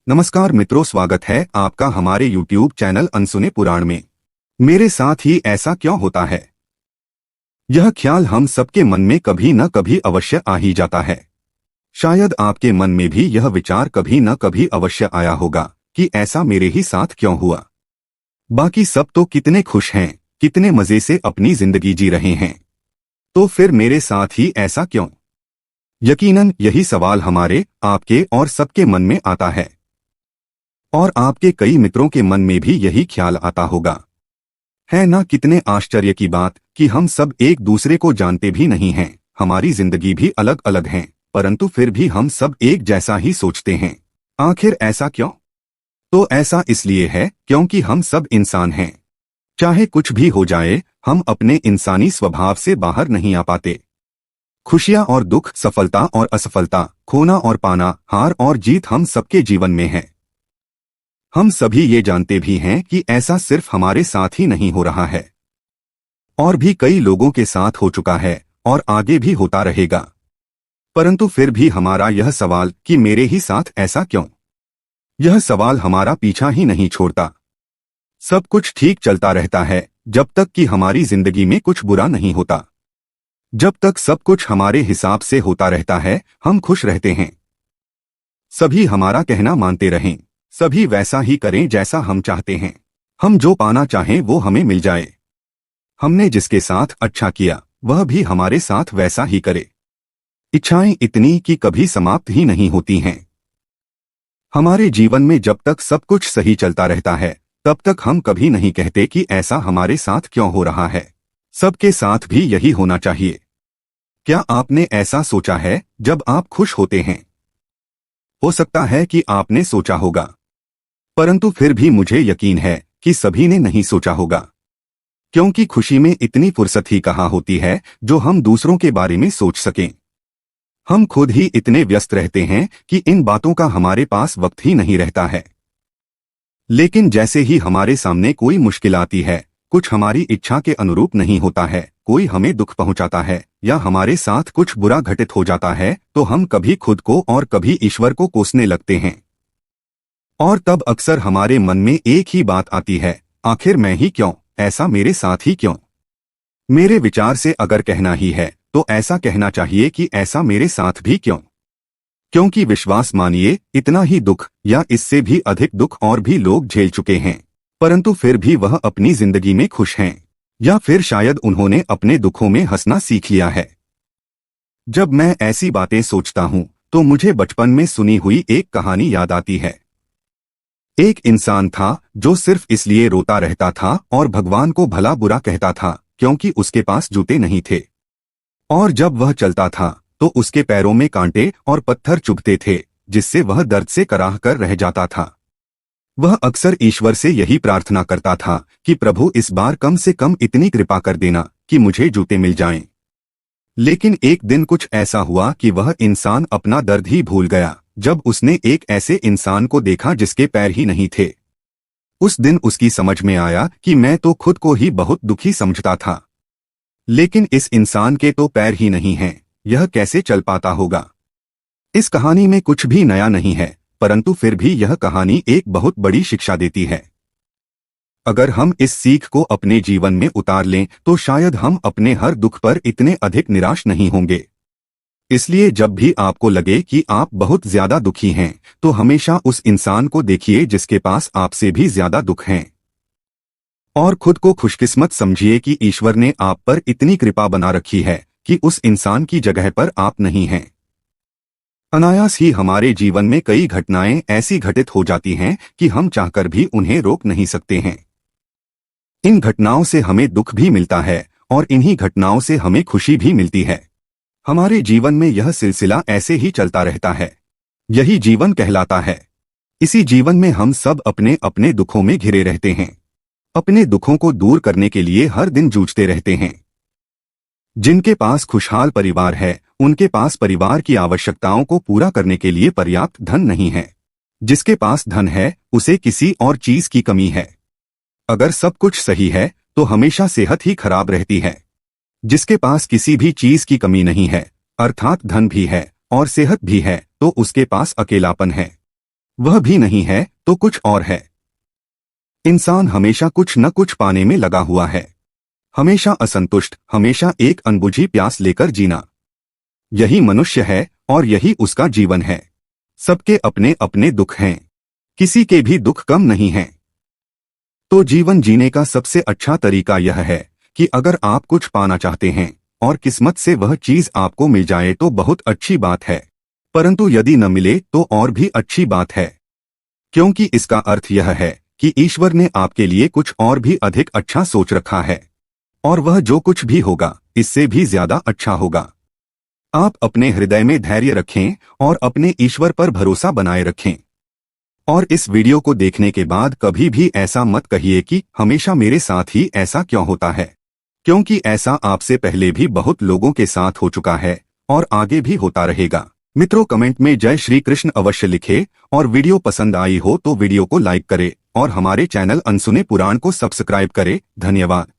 नमस्कार मित्रों, स्वागत है आपका हमारे YouTube चैनल अनसुने पुराण में। मेरे साथ ही ऐसा क्यों होता है? यह ख्याल हम सबके मन में कभी न कभी अवश्य आ ही जाता है। शायद आपके मन में भी यह विचार कभी न कभी अवश्य आया होगा कि ऐसा मेरे ही साथ क्यों हुआ। बाकी सब तो कितने खुश हैं, कितने मजे से अपनी जिंदगी जी रहे हैं, तो फिर मेरे साथ ही ऐसा क्यों? यकीनन यही सवाल हमारे, आपके और सबके मन में आता है। और आपके कई मित्रों के मन में भी यही ख्याल आता होगा। है ना कितने आश्चर्य की बात कि हम सब एक दूसरे को जानते भी नहीं हैं, हमारी जिंदगी भी अलग अलग है, परंतु फिर भी हम सब एक जैसा ही सोचते हैं। आखिर ऐसा क्यों? तो ऐसा इसलिए है क्योंकि हम सब इंसान हैं। चाहे कुछ भी हो जाए, हम अपने इंसानी स्वभाव से बाहर नहीं आ पाते। खुशियां और दुख, सफलता और असफलता, खोना और पाना, हार और जीत हम सबके जीवन में है। हम सभी ये जानते भी हैं कि ऐसा सिर्फ हमारे साथ ही नहीं हो रहा है, और भी कई लोगों के साथ हो चुका है और आगे भी होता रहेगा। परंतु फिर भी हमारा यह सवाल कि मेरे ही साथ ऐसा क्यों, यह सवाल हमारा पीछा ही नहीं छोड़ता। सब कुछ ठीक चलता रहता है जब तक कि हमारी जिंदगी में कुछ बुरा नहीं होता। जब तक सब कुछ हमारे हिसाब से होता रहता है, हम खुश रहते हैं। सभी हमारा कहना मानते रहें, सभी वैसा ही करें जैसा हम चाहते हैं। हम जो पाना चाहें वो हमें मिल जाए। हमने जिसके साथ अच्छा किया वह भी हमारे साथ वैसा ही करे। इच्छाएं इतनी कि कभी समाप्त ही नहीं होती हैं। हमारे जीवन में जब तक सब कुछ सही चलता रहता है, तब तक हम कभी नहीं कहते कि ऐसा हमारे साथ क्यों हो रहा है, सबके साथ भी यही होना चाहिए। क्या आपने ऐसा सोचा है जब आप खुश होते हैं? हो सकता है कि आपने सोचा होगा, परंतु फिर भी मुझे यकीन है कि सभी ने नहीं सोचा होगा, क्योंकि खुशी में इतनी फुर्सत ही कहाँ होती है जो हम दूसरों के बारे में सोच सकें। हम खुद ही इतने व्यस्त रहते हैं कि इन बातों का हमारे पास वक्त ही नहीं रहता है। लेकिन जैसे ही हमारे सामने कोई मुश्किल आती है, कुछ हमारी इच्छा के अनुरूप नहीं होता है, कोई हमें दुख पहुंचाता है या हमारे साथ कुछ बुरा घटित हो जाता है, तो हम कभी खुद को और कभी ईश्वर को कोसने लगते हैं। और तब अक्सर हमारे मन में एक ही बात आती है, आखिर मैं ही क्यों, ऐसा मेरे साथ ही क्यों? मेरे विचार से अगर कहना ही है तो ऐसा कहना चाहिए कि ऐसा मेरे साथ भी क्यों? क्योंकि विश्वास मानिए, इतना ही दुख या इससे भी अधिक दुख और भी लोग झेल चुके हैं, परंतु फिर भी वह अपनी जिंदगी में खुश हैं, या फिर शायद उन्होंने अपने दुखों में हंसना सीख लिया है। जब मैं ऐसी बातें सोचता हूं तो मुझे बचपन में सुनी हुई एक कहानी याद आती है। एक इंसान था जो सिर्फ इसलिए रोता रहता था और भगवान को भला बुरा कहता था क्योंकि उसके पास जूते नहीं थे, और जब वह चलता था तो उसके पैरों में कांटे और पत्थर चुभते थे, जिससे वह दर्द से कराह कर रह जाता था। वह अक्सर ईश्वर से यही प्रार्थना करता था कि प्रभु इस बार कम से कम इतनी कृपा कर देना कि मुझे जूते मिल जाएं। लेकिन एक दिन कुछ ऐसा हुआ कि वह इंसान अपना दर्द ही भूल गया जब उसने एक ऐसे इंसान को देखा जिसके पैर ही नहीं थे। उस दिन उसकी समझ में आया कि मैं तो खुद को ही बहुत दुखी समझता था, लेकिन इस इंसान के तो पैर ही नहीं हैं, यह कैसे चल पाता होगा? इस कहानी में कुछ भी नया नहीं है, परंतु फिर भी यह कहानी एक बहुत बड़ी शिक्षा देती है। अगर हम इस सीख को अपने जीवन में उतार लें तो शायद हम अपने हर दुख पर इतने अधिक निराश नहीं होंगे। इसलिए जब भी आपको लगे कि आप बहुत ज्यादा दुखी हैं, तो हमेशा उस इंसान को देखिए जिसके पास आपसे भी ज्यादा दुख हैं, और खुद को खुशकिस्मत समझिए कि ईश्वर ने आप पर इतनी कृपा बना रखी है कि उस इंसान की जगह पर आप नहीं हैं। अनायास ही हमारे जीवन में कई घटनाएं ऐसी घटित हो जाती हैं कि हम चाहकर भी उन्हें रोक नहीं सकते हैं। इन घटनाओं से हमें दुख भी मिलता है और इन्हीं घटनाओं से हमें खुशी भी मिलती है। हमारे जीवन में यह सिलसिला ऐसे ही चलता रहता है। यही जीवन कहलाता है। इसी जीवन में हम सब अपने अपने दुखों में घिरे रहते हैं, अपने दुखों को दूर करने के लिए हर दिन जूझते रहते हैं। जिनके पास खुशहाल परिवार है, उनके पास परिवार की आवश्यकताओं को पूरा करने के लिए पर्याप्त धन नहीं है। जिसके पास धन है, उसे किसी और चीज की कमी है। अगर सब कुछ सही है तो हमेशा सेहत ही खराब रहती है। जिसके पास किसी भी चीज की कमी नहीं है, अर्थात धन भी है और सेहत भी है, तो उसके पास अकेलापन है। वह भी नहीं है तो कुछ और है। इंसान हमेशा कुछ न कुछ पाने में लगा हुआ है, हमेशा असंतुष्ट, हमेशा एक अनबुझी प्यास लेकर जीना। यही मनुष्य है और यही उसका जीवन है। सबके अपने अपने दुख हैं, किसी के भी दुख कम नहीं हैं। तो जीवन जीने का सबसे अच्छा तरीका यह है कि अगर आप कुछ पाना चाहते हैं और किस्मत से वह चीज आपको मिल जाए तो बहुत अच्छी बात है, परंतु यदि न मिले तो और भी अच्छी बात है, क्योंकि इसका अर्थ यह है कि ईश्वर ने आपके लिए कुछ और भी अधिक अच्छा सोच रखा है, और वह जो कुछ भी होगा इससे भी ज्यादा अच्छा होगा। आप अपने हृदय में धैर्य रखें और अपने ईश्वर पर भरोसा बनाए रखें। और इस वीडियो को देखने के बाद कभी भी ऐसा मत कहिए कि हमेशा मेरे साथ ही ऐसा क्यों होता है, क्योंकि ऐसा आपसे पहले भी बहुत लोगों के साथ हो चुका है और आगे भी होता रहेगा। मित्रों, कमेंट में जय श्री कृष्ण अवश्य लिखें और वीडियो पसंद आई हो तो वीडियो को लाइक करें और हमारे चैनल अनसुने पुराण को सब्सक्राइब करें। धन्यवाद।